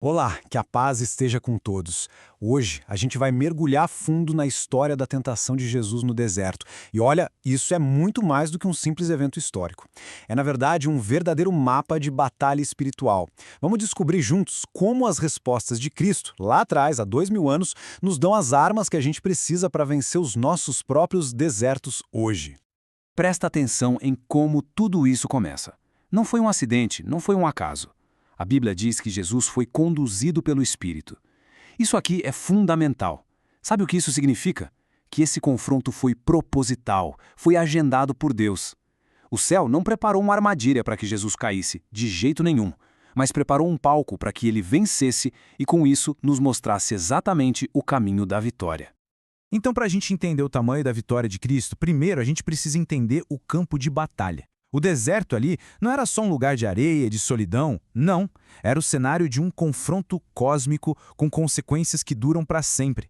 Olá, que a paz esteja com todos. Hoje a gente vai mergulhar fundo na história da tentação de Jesus no deserto. E olha, isso é muito mais do que um simples evento histórico. É, na verdade, um verdadeiro mapa de batalha espiritual. Vamos descobrir juntos como as respostas de Cristo, lá atrás, há 2000 anos, nos dão as armas que a gente precisa para vencer os nossos próprios desertos hoje. Presta atenção em como tudo isso começa. Não foi um acidente, não foi um acaso. A Bíblia diz que Jesus foi conduzido pelo Espírito. Isso aqui é fundamental. Sabe o que isso significa? Que esse confronto foi proposital, foi agendado por Deus. O céu não preparou uma armadilha para que Jesus caísse, de jeito nenhum, mas preparou um palco para que ele vencesse e, com isso, nos mostrasse exatamente o caminho da vitória. Então, para a gente entender o tamanho da vitória de Cristo, primeiro a gente precisa entender o campo de batalha. O deserto ali não era só um lugar de areia, de solidão, não. Era o cenário de um confronto cósmico com consequências que duram para sempre.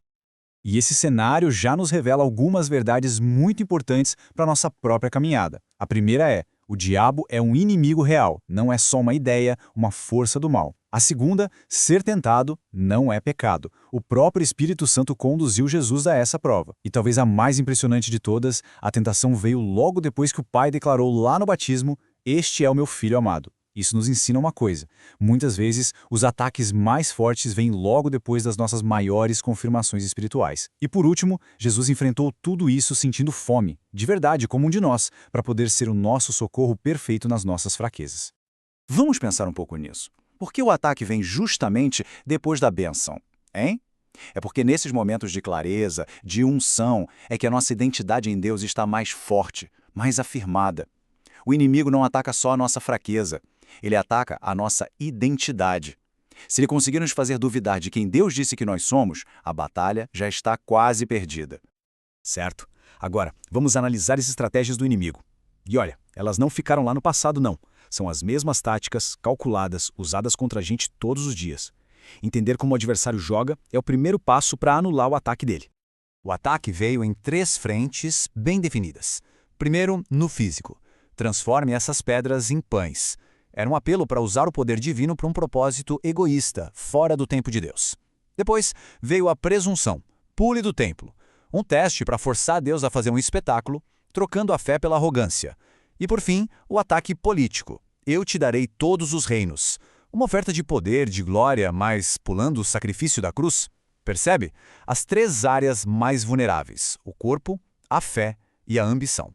E esse cenário já nos revela algumas verdades muito importantes para a nossa própria caminhada. A primeira é: o diabo é um inimigo real, não é só uma ideia, uma força do mal. A segunda, ser tentado não é pecado. O próprio Espírito Santo conduziu Jesus a essa prova. E talvez a mais impressionante de todas, a tentação veio logo depois que o Pai declarou lá no batismo: "Este é o meu Filho amado". Isso nos ensina uma coisa: muitas vezes os ataques mais fortes vêm logo depois das nossas maiores confirmações espirituais. E por último, Jesus enfrentou tudo isso sentindo fome, de verdade, como um de nós, para poder ser o nosso socorro perfeito nas nossas fraquezas. Vamos pensar um pouco nisso. Por que o ataque vem justamente depois da bênção, hein? É porque nesses momentos de clareza, de unção, é que a nossa identidade em Deus está mais forte, mais afirmada. O inimigo não ataca só a nossa fraqueza, ele ataca a nossa identidade. Se ele conseguir nos fazer duvidar de quem Deus disse que nós somos, a batalha já está quase perdida. Certo? Agora, vamos analisar as estratégias do inimigo. E olha, elas não ficaram lá no passado, não. São as mesmas táticas, calculadas, usadas contra a gente todos os dias. Entender como o adversário joga é o primeiro passo para anular o ataque dele. O ataque veio em 3 frentes bem definidas. Primeiro, no físico. Transforme essas pedras em pães. Era um apelo para usar o poder divino para um propósito egoísta, fora do tempo de Deus. Depois, veio a presunção. Pule do templo. Um teste para forçar Deus a fazer um espetáculo, trocando a fé pela arrogância. E por fim, o ataque político. Eu te darei todos os reinos. Uma oferta de poder, de glória, mas pulando o sacrifício da cruz. Percebe? As 3 áreas mais vulneráveis: o corpo, a fé e a ambição.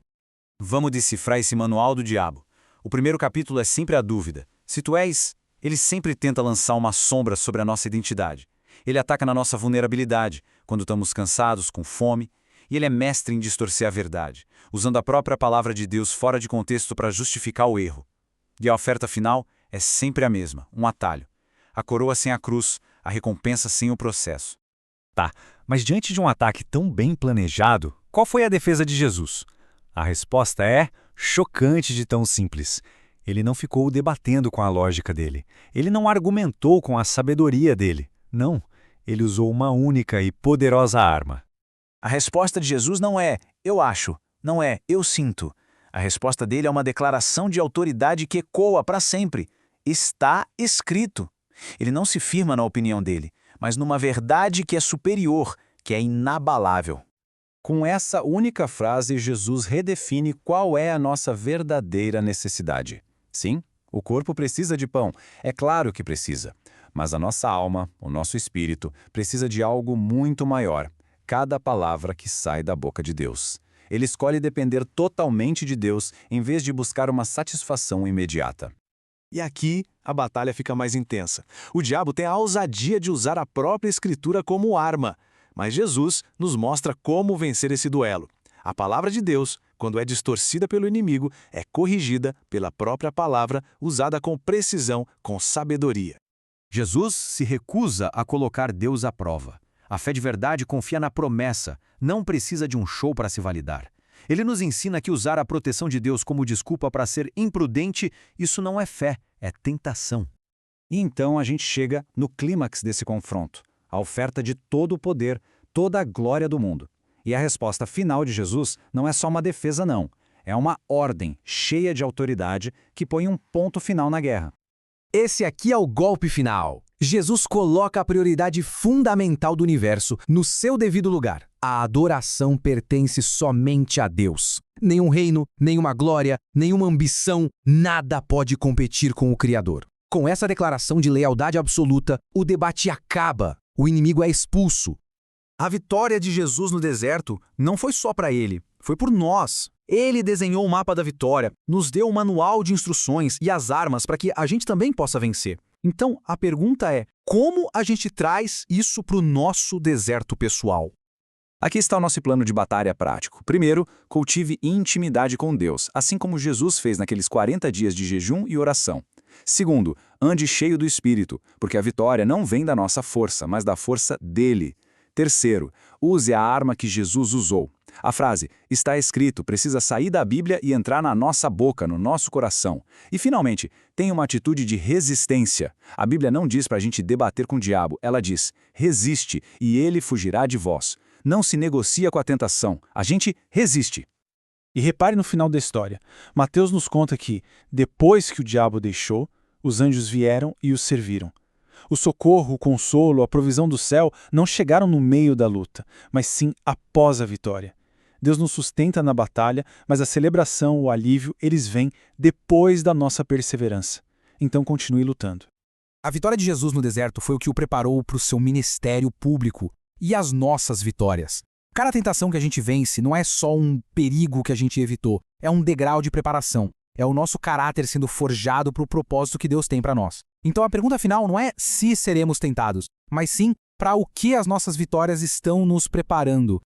Vamos decifrar esse manual do diabo. O primeiro capítulo é sempre a dúvida. Se tu és, ele sempre tenta lançar uma sombra sobre a nossa identidade. Ele ataca na nossa vulnerabilidade, quando estamos cansados, com fome. E ele é mestre em distorcer a verdade, usando a própria palavra de Deus fora de contexto para justificar o erro. E a oferta final é sempre a mesma, um atalho. A coroa sem a cruz, a recompensa sem o processo. Tá, mas diante de um ataque tão bem planejado, qual foi a defesa de Jesus? A resposta é chocante de tão simples. Ele não ficou debatendo com a lógica dele. Ele não argumentou com a sabedoria dele. Não, ele usou uma única e poderosa arma. A resposta de Jesus não é "eu acho", não é "eu sinto". A resposta dele é uma declaração de autoridade que ecoa para sempre. Está escrito. Ele não se firma na opinião dele, mas numa verdade que é superior, que é inabalável. Com essa única frase, Jesus redefine qual é a nossa verdadeira necessidade. Sim, o corpo precisa de pão, é claro que precisa. Mas a nossa alma, o nosso espírito, precisa de algo muito maior: cada palavra que sai da boca de Deus. Ele escolhe depender totalmente de Deus em vez de buscar uma satisfação imediata. E aqui, a batalha fica mais intensa. O diabo tem a ousadia de usar a própria Escritura como arma. Mas Jesus nos mostra como vencer esse duelo. A palavra de Deus, quando é distorcida pelo inimigo, é corrigida pela própria palavra, usada com precisão, com sabedoria. Jesus se recusa a colocar Deus à prova. A fé de verdade confia na promessa, não precisa de um show para se validar. Ele nos ensina que usar a proteção de Deus como desculpa para ser imprudente, isso não é fé, é tentação. E então a gente chega no clímax desse confronto: a oferta de todo o poder, toda a glória do mundo. E a resposta final de Jesus não é só uma defesa, não. É uma ordem cheia de autoridade que põe um ponto final na guerra. Esse aqui é o golpe final. Jesus coloca a prioridade fundamental do universo no seu devido lugar. A adoração pertence somente a Deus. Nenhum reino, nenhuma glória, nenhuma ambição, nada pode competir com o Criador. Com essa declaração de lealdade absoluta, o debate acaba, o inimigo é expulso. A vitória de Jesus no deserto não foi só para ele, foi por nós. Ele desenhou o mapa da vitória, nos deu um manual de instruções e as armas para que a gente também possa vencer. Então, a pergunta é, como a gente traz isso para o nosso deserto pessoal? Aqui está o nosso plano de batalha prático. Primeiro, cultive intimidade com Deus, assim como Jesus fez naqueles 40 dias de jejum e oração. Segundo, ande cheio do Espírito, porque a vitória não vem da nossa força, mas da força dele. Terceiro, use a arma que Jesus usou. A frase "está escrito" precisa sair da Bíblia e entrar na nossa boca, no nosso coração. E, finalmente, tenha uma atitude de resistência. A Bíblia não diz para a gente debater com o diabo, ela diz: resiste e ele fugirá de vós. Não se negocia com a tentação, a gente resiste. E repare no final da história. Mateus nos conta que, depois que o diabo deixou, os anjos vieram e os serviram. O socorro, o consolo, a provisão do céu não chegaram no meio da luta, mas sim após a vitória. Deus nos sustenta na batalha, mas a celebração, o alívio, eles vêm depois da nossa perseverança. Então continue lutando. A vitória de Jesus no deserto foi o que o preparou para o seu ministério público e as nossas vitórias. Cada tentação que a gente vence não é só um perigo que a gente evitou, é um degrau de preparação. É o nosso caráter sendo forjado para o propósito que Deus tem para nós. Então a pergunta final não é se seremos tentados, mas sim para o que as nossas vitórias estão nos preparando.